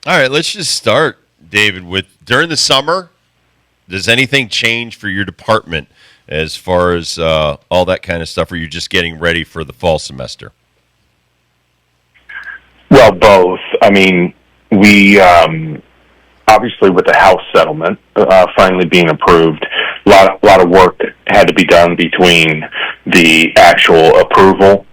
All right, let's just start, David, with during the summer, does anything change for your department as far as all that kind of stuff, or you're just getting ready for the fall semester? Well, both. I mean, we obviously with the House settlement finally being approved, a lot of work had to be done between the actual approval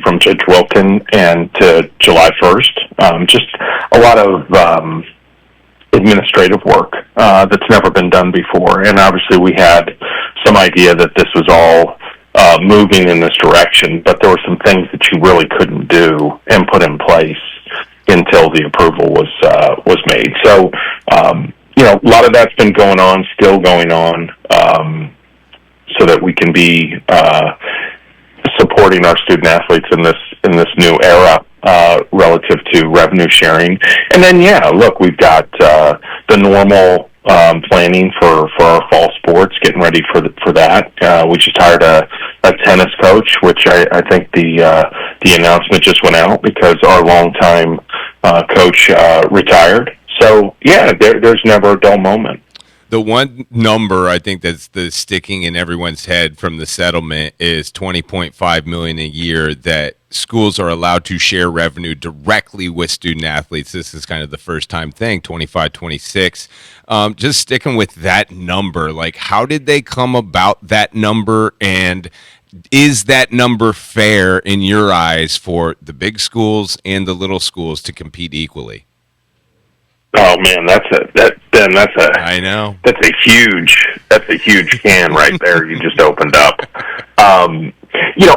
from Judge Wilkin and to July 1st. Just a lot of administrative work that's never been done before. And obviously we had some idea that this was all moving in this direction, but there were some things that you really couldn't do and put in place until the approval was made. So, a lot of that's been going on, still going on, so that we can be supporting our student athletes in this new era relative to revenue sharing. And then, look, we've got the normal planning for our fall sports, getting ready for that. We just hired a tennis coach, which I think the announcement just went out because our longtime coach retired. So there's never a dull moment. The one number I think that's sticking in everyone's head from the settlement is $20.5 million a year that schools are allowed to share revenue directly with student athletes. This is kind of the first time thing, 25, 26. Just sticking with that number, like how did they come about that number, and is that number fair in your eyes for the big schools and the little schools to compete equally? Oh man, that's I know. That's a huge can right there you just opened up.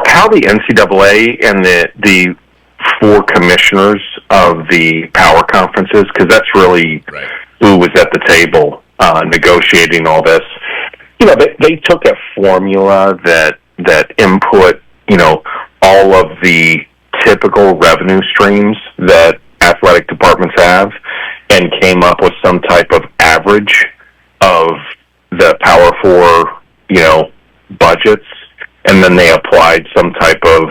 How the NCAA and the four commissioners of the power conferences, because that's really right. Who was at the table negotiating all this. They took a formula that input all of the typical revenue streams that athletic departments have, and came up with some type of average of the Power Four, budgets, and then they applied some type of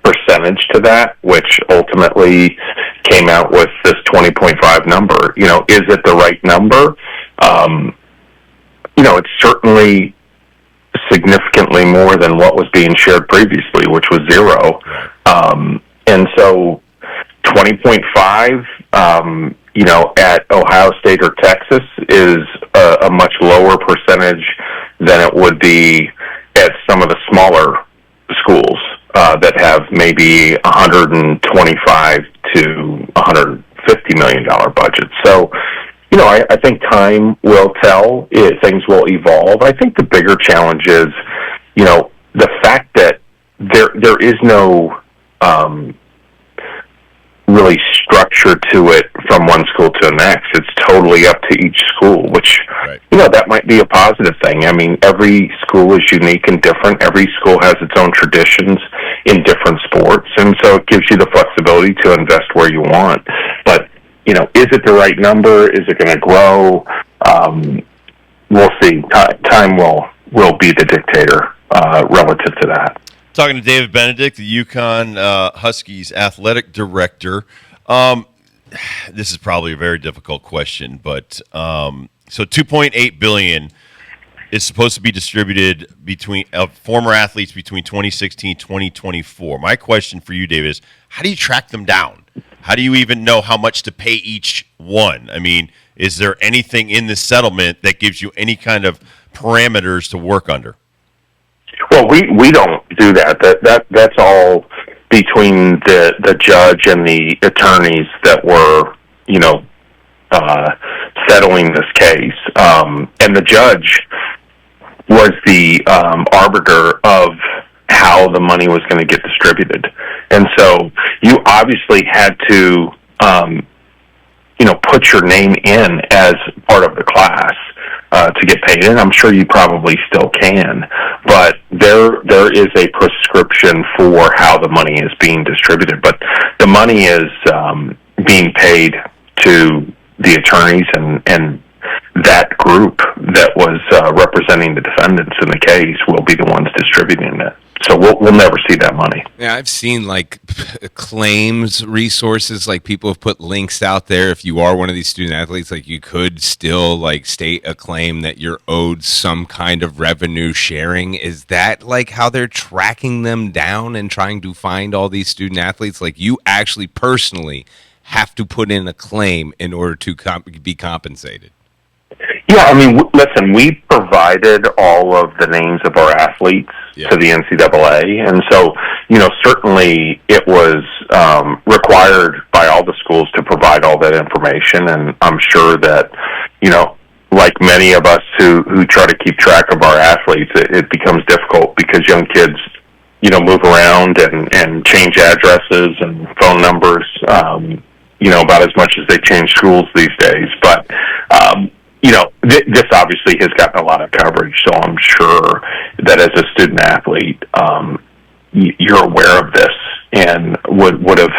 percentage to that, which ultimately came out with this 20.5 number. Is it the right number? It's certainly significantly more than what was being shared previously, which was zero. And so 20.5, at Ohio State or Texas is a much lower percentage than it would be at some of the smaller schools that have maybe 125 to $150 million budgets. So, I think time will tell. Things will evolve. I think the bigger challenge is, the fact that there is no really structure to it from one school to the next. It's totally up to each school, which, right. That might be a positive thing. I mean, every school is unique and different. Every school has its own traditions in different sports, and so it gives you the flexibility to invest where you want. But, is it the right number? Is it going to grow? We'll see. Time will be the dictator relative to that. Talking to David Benedict, the Uconn Huskies athletic director. This is probably a very difficult question, but so $2.8 billion is supposed to be distributed between former athletes between 2016 and 2024. My question for you, David, is how do you track them down? How do you even know how much to pay each one? I mean, is there anything in this settlement that gives you any kind of parameters to work under? Well, we don't do that. That's all between the judge and the attorneys that were, settling this case. And the judge was the arbiter of how the money was going to get distributed. And so you obviously had to, put your name in as part of the class to get paid. And I'm sure you probably still can. But there is a prescription for how the money is being distributed. But the money is being paid to the attorneys and that group that was representing the defendants in the case will be the ones distributing it. So we'll never see that money. Yeah, I've seen like claims resources, like people have put links out there. If you are one of these student athletes, like you could still like state a claim that you're owed some kind of revenue sharing. Is that like how they're tracking them down and trying to find all these student athletes? Like you actually personally have to put in a claim in order to be compensated. Yeah, I mean, listen, we provided all of the names of our athletes to the NCAA, and so, certainly it was required by all the schools to provide all that information, and I'm sure that, like many of us who try to keep track of our athletes, it becomes difficult because young kids, move around and change addresses and phone numbers, about as much as they change schools these days, but, this obviously has gotten a lot of coverage, so I'm sure that as a student athlete, you're aware of this and would have,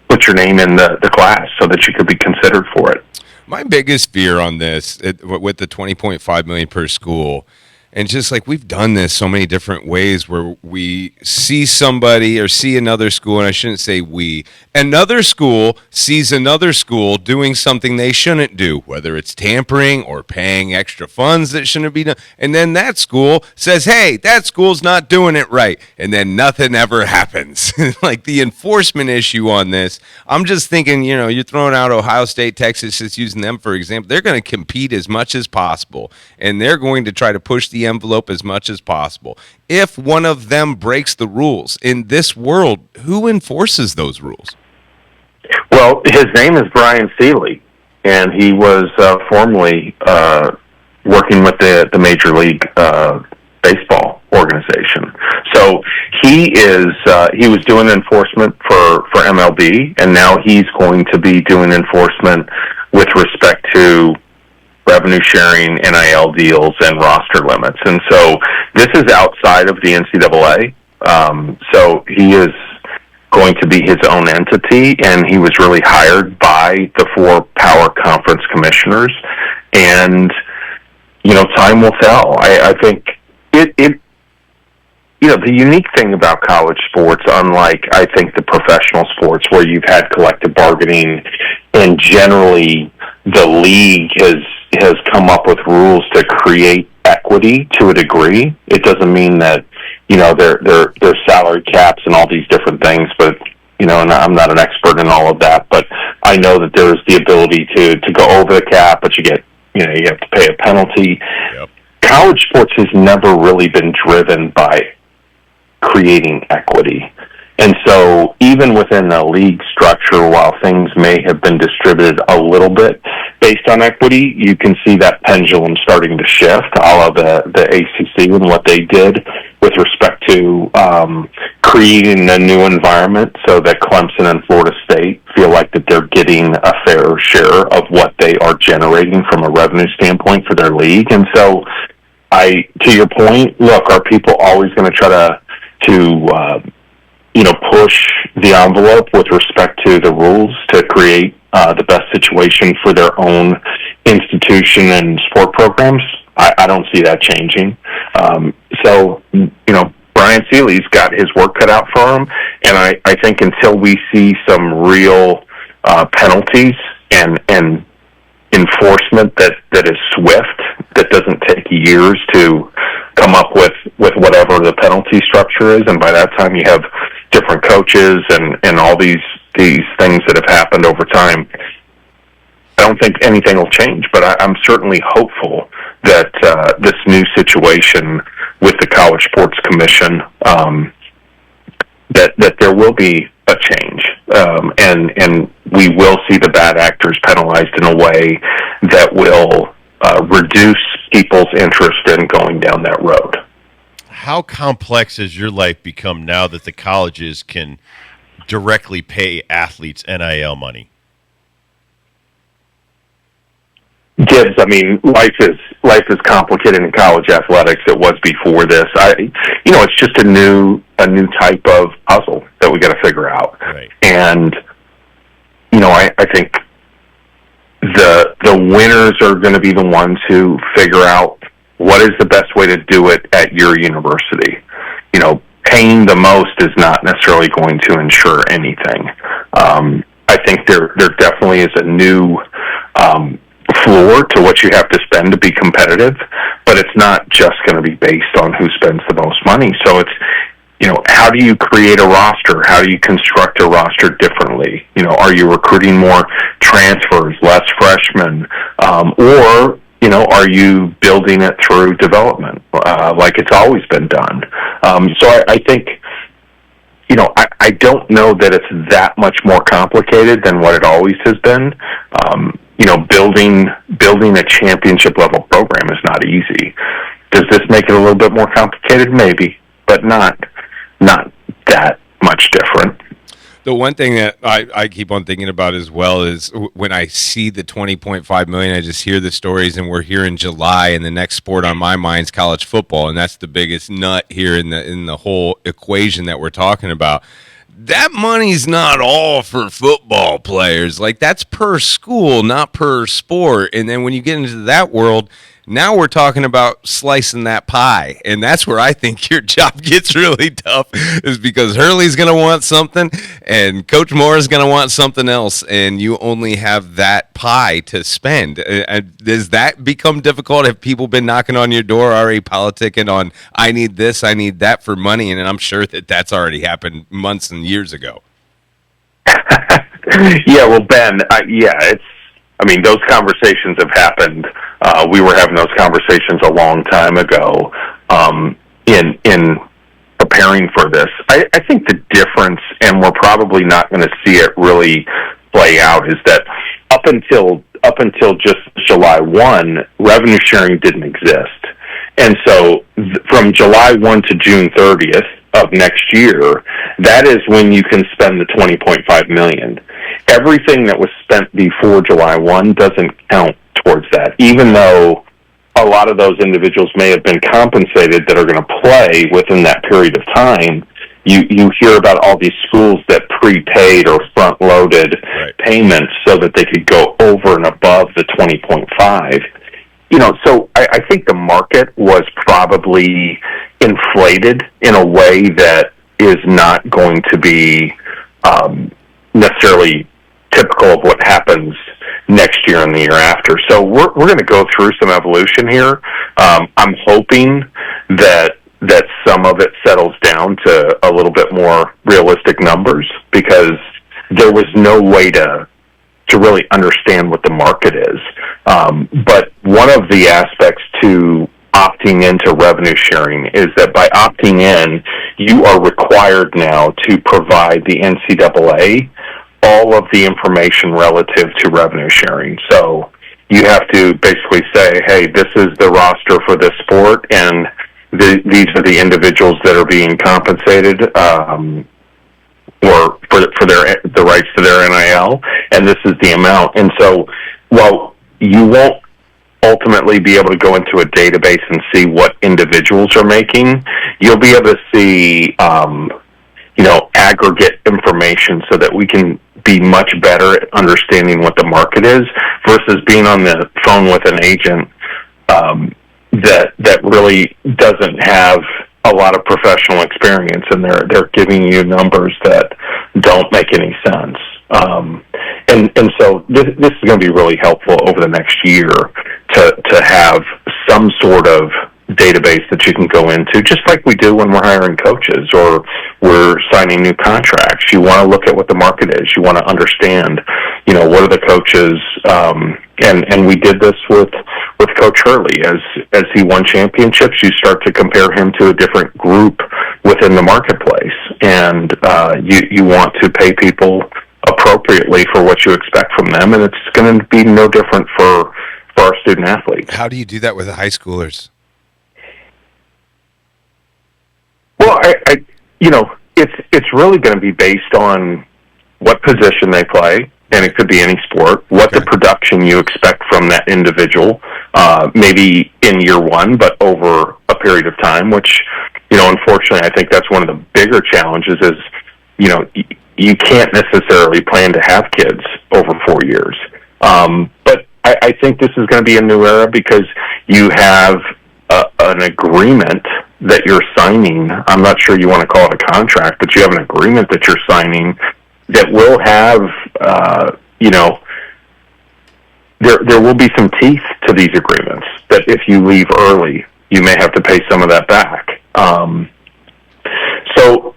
put your name in the class so that you could be considered for it. My biggest fear on this, with the $20.5 million per school, and just like we've done this so many different ways where we see somebody or see another school, and I shouldn't say we, another school sees another school doing something they shouldn't do, whether it's tampering or paying extra funds that shouldn't be done. And then that school says, hey, that school's not doing it right. And then nothing ever happens. Like the enforcement issue on this, I'm just thinking, you're throwing out Ohio State, Texas, just using them for example. They're going to compete as much as possible, and they're going to try to push the envelope as much as possible. If one of them breaks the rules in this world, who enforces those rules? Well, his name is Brian Seeley, and he was formerly working with the Major League Baseball organization. So he was doing enforcement for MLB, and now he's going to be doing enforcement with respect to revenue sharing, NIL deals, and roster limits. And so this is outside of the NCAA. So he is going to be his own entity, and he was really hired by the 4 power conference commissioners. And, time will tell. I think the unique thing about college sports, unlike, I think, the professional sports where you've had collective bargaining and generally the league has come up with rules to create equity to a degree. It doesn't mean that, there's salary caps and all these different things, but, and I'm not an expert in all of that, but I know that there's the ability to go over the cap, but you have to pay a penalty. Yep. College sports has never really been driven by creating equity. And so even within the league structure, while things may have been distributed a little bit based on equity, you can see that pendulum starting to shift, a la the ACC and what they did with respect to creating a new environment so that Clemson and Florida State feel like that they're getting a fair share of what they are generating from a revenue standpoint for their league. And so to your point, look, are people always going to try to push the envelope with respect to the rules to create the best situation for their own institution and sport programs? I don't see that changing. So, Brian Seeley's got his work cut out for him, and I think until we see some real penalties and enforcement that is swift, that doesn't take years to come up with whatever the penalty structure is, and by that time you have different coaches and all these things that have happened over time, I don't think anything will change, but I'm certainly hopeful that this new situation with the College Sports Commission, that there will be a change, and we will see the bad actors penalized in a way that will reduce people's interest in going down that road. How complex has your life become now that the colleges can directly pay athletes NIL money? Gibbs, I mean, life is complicated in college athletics. It was before this. It's just a new type of puzzle that we got to figure out. Right. And I think the winners are going to be the ones who figure out what is the best way to do it at your university. paying the most is not necessarily going to ensure anything. I think there definitely is a new floor to what you have to spend to be competitive, but it's not just going to be based on who spends the most money. So it's, how do you create a roster? How do you construct a roster differently? Are you recruiting more transfers, less freshmen, or are you building it through development like it's always been done? So I think, I don't know that it's that much more complicated than what it always has been. Building a championship level program is not easy. Does this make it a little bit more complicated? Maybe, but not that much different. The one thing that I keep on thinking about as well is when I see the $20.5 million, I just hear the stories, and we're here in July, and the next sport on my mind is college football, and that's the biggest nut here in the whole equation that we're talking about. That money's not all for football players. Like, that's per school, not per sport. And then when you get into that world, now we're talking about slicing that pie. And that's where I think your job gets really tough, is because Hurley's going to want something and Coach Moore is going to want something else. And you only have that pie to spend. Does that become difficult? Have people been knocking on your door already politicking on, I need this, I need that for money? And I'm sure that that's already happened months and years ago. Yeah, well, Ben, those conversations have happened. We were having those conversations a long time ago in preparing for this. I think the difference, and we're probably not going to see it really play out, is that up until just July 1, revenue sharing didn't exist. And so from July 1 to June 30th of next year, that is when you can spend the $20.5 million. Everything that was spent before July 1 doesn't count towards that, even though a lot of those individuals may have been compensated that are going to play within that period of time. You hear about all these schools that prepaid or front-loaded payments so that they could go over and above the 20.5. So I think the market was probably inflated in a way that is not going to be necessarily typical of what happens next year and the year after. So we're going to go through some evolution here. I'm hoping that some of it settles down to a little bit more realistic numbers, because there was no way to really understand what the market is. But one of the aspects to opting into revenue sharing is that by opting in, you are required now to provide the NCAA all of the information relative to revenue sharing. So you have to basically say, hey, this is the roster for this sport, and these are the individuals that are being compensated or for the rights to their NIL, and this is the amount. And so while you won't ultimately be able to go into a database and see what individuals are making, you'll be able to see aggregate information so that we can be much better at understanding what the market is, versus being on the phone with an agent that really doesn't have a lot of professional experience, and they're giving you numbers that don't make any sense. And so this is going to be really helpful over the next year to have some sort of database that you can go into, just like we do when we're hiring coaches or we're signing new contracts. You want to look at what the market is. You want to understand, what are the coaches, and we did this with Coach Hurley. As he won championships, you start to compare him to a different group within the marketplace, and you want to pay people appropriately for what you expect from them, and it's going to be no different for our student athletes. How do you do that with the high schoolers? Well, it's really going to be based on what position they play, and it could be any sport, what the production you expect from that individual, maybe in year one, but over a period of time, which, unfortunately, I think that's one of the bigger challenges is, you can't necessarily plan to have kids over 4 years. But I think this is going to be a new era because you have an agreement that you're signing. I'm not sure you want to call it a contract, but you have an agreement that you're signing that will have, there will be some teeth to these agreements, that if you leave early, you may have to pay some of that back. So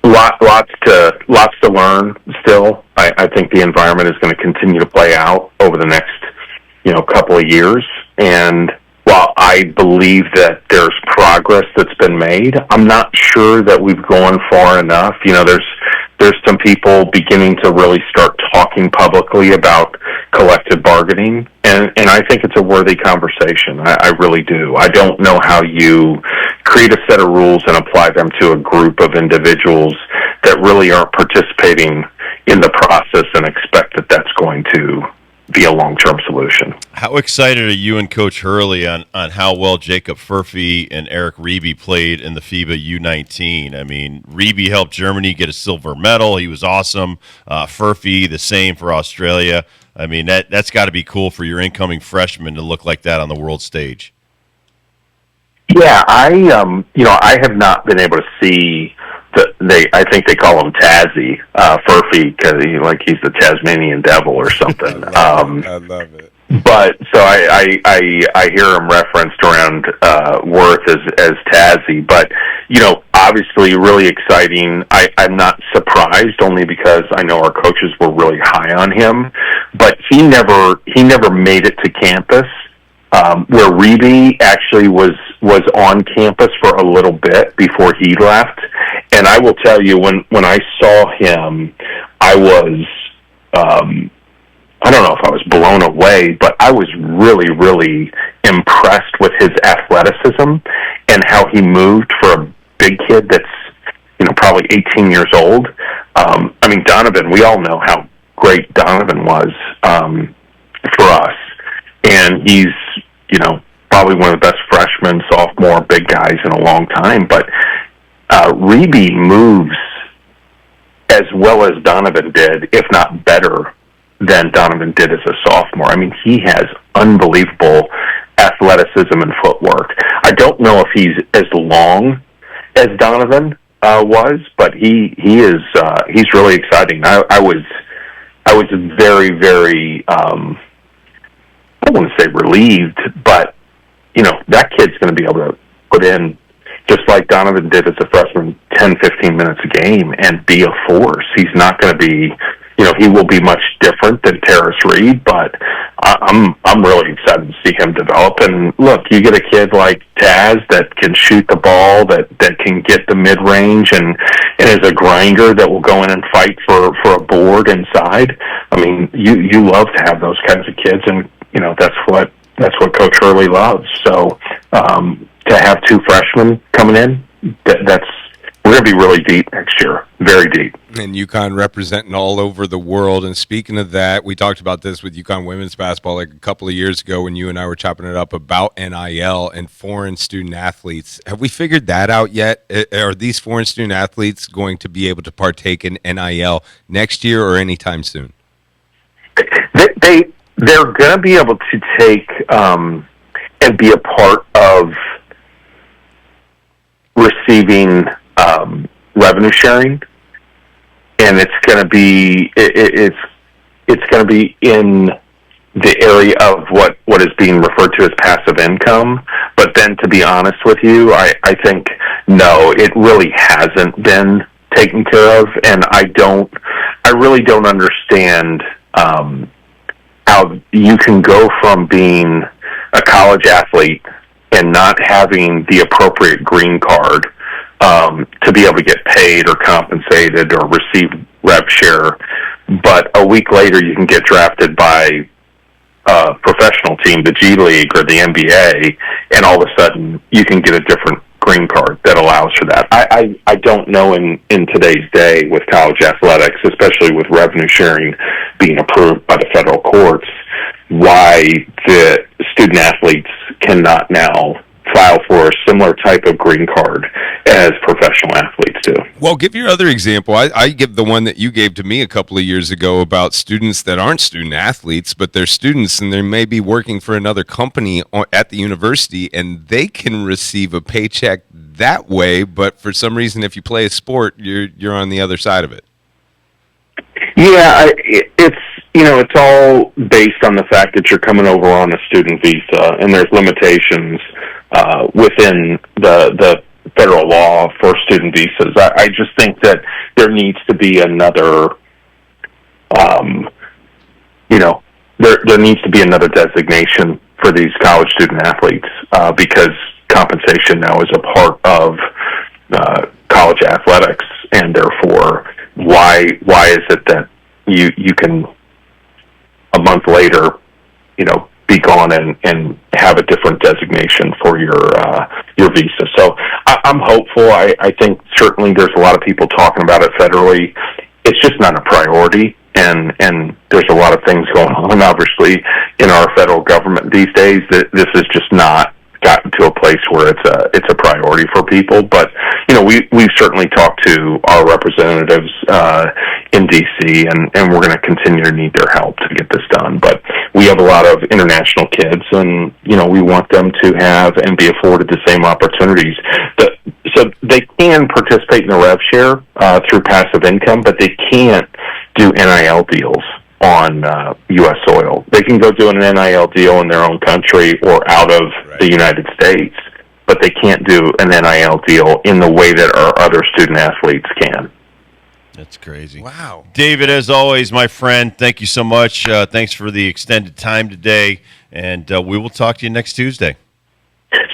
lots to learn still. I think the environment is going to continue to play out over the next, couple of years. And while I believe that there's progress that's been made, I'm not sure that we've gone far enough. There's some people beginning to really start talking publicly about collective bargaining, and I think it's a worthy conversation. I really do. I don't know how you create a set of rules and apply them to a group of individuals that really aren't participating in the process and expect that that's going to be a long-term solution. How excited are you and Coach Hurley on how well Jacob Furphy and Eric Reeby played in the FIBA U19? I mean, Reeby helped Germany get a silver medal. He was awesome. Furphy, the same for Australia. I mean, that's got to be cool for your incoming freshmen to look like that on the world stage. Yeah, I have not been able to see I think they call him Tazzy, Furphy, because he's the Tasmanian devil or something. I love it. But so I hear him referenced around Worth as Tazzy, but obviously really exciting. I'm not surprised, only because I know our coaches were really high on him, but he never made it to campus. Where Reeby actually was on campus for a little bit before he left. And I will tell you, when I saw him, I was, I don't know if I was blown away, but I was really, really impressed with his athleticism and how he moved for a big kid that's, probably 18 years old. Donovan, we all know how great Donovan was for us. And he's, probably one of the best freshmen, sophomore, big guys in a long time. But Reeby moves as well as Donovan did, if not better than Donovan did as a sophomore. I mean, he has unbelievable athleticism and footwork. I don't know if he's as long as Donovan was, but he is. He's really exciting. I was very, very. I don't want to say relieved, but that kid's going to be able to put in, just like Donovan did as a freshman, 10, 15 minutes a game and be a force. He's not going to be, he will be much different than Terrace Reed, but I'm really excited to see him develop. And look, you get a kid like Taz that can shoot the ball, that can get the mid-range and is a grinder that will go in and fight for a board inside. I mean, you love to have those kinds of kids, and that's what Coach Hurley loves. So to have two freshmen coming in, we're going to be really deep next year, very deep. And Uconn representing all over the world. And speaking of that, we talked about this with Uconn women's basketball like a couple of years ago when you and I were chopping it up about NIL and foreign student athletes. Have we figured that out yet? Are these foreign student athletes going to be able to partake in NIL next year or anytime soon? They're going to be able to take and be a part of receiving revenue sharing, and it's going to be it's going to be in the area of what is being referred to as passive income. But then, to be honest with you, I think no, it really hasn't been taken care of, and I really don't understand how you can go from being a college athlete and not having the appropriate green card to be able to get paid or compensated or receive rev share, but a week later you can get drafted by a professional team, the G League or the NBA, and all of a sudden you can get a different green card that allows for that. I don't know in today's day with college athletics, especially with revenue sharing being approved by the federal courts, why the student athletes cannot now flat allow for a similar type of green card as professional athletes do. Well, give your other example. I give the one that you gave to me a couple of years ago about students that aren't student athletes, but they're students and they may be working for another company at the university, and they can receive a paycheck that way. But for some reason, if you play a sport, you're on the other side of it. Yeah, it's all based on the fact that you're coming over on a student visa, and there's limitations within the federal law for student visas. I just think that there needs to be another, there needs to be another designation for these college student athletes because compensation now is a part of college athletics, and therefore, why is it that you can a month later, be gone and have a different designation for your visa. So I'm hopeful. I think certainly there's a lot of people talking about it federally. It's just not a priority, and there's a lot of things going on, obviously, in our federal government these days that this is just not gotten to a place where it's a priority for people. But we've certainly talked to our representatives in DC, and we're going to continue to need their help to get this done. But we have a lot of international kids, and we want them to have and be afforded the same opportunities. So they can participate in the rev share through passive income, but they can't do NIL deals on U.S. soil. They can go do an NIL deal in their own country or out of the United States, but they can't do an NIL deal in the way that our other student athletes can. That's crazy. Wow. David, as always, my friend, thank you so much. Thanks for the extended time today, and we will talk to you next Tuesday.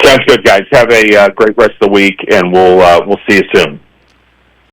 Sounds good, guys. Have a great rest of the week, and we'll see you soon.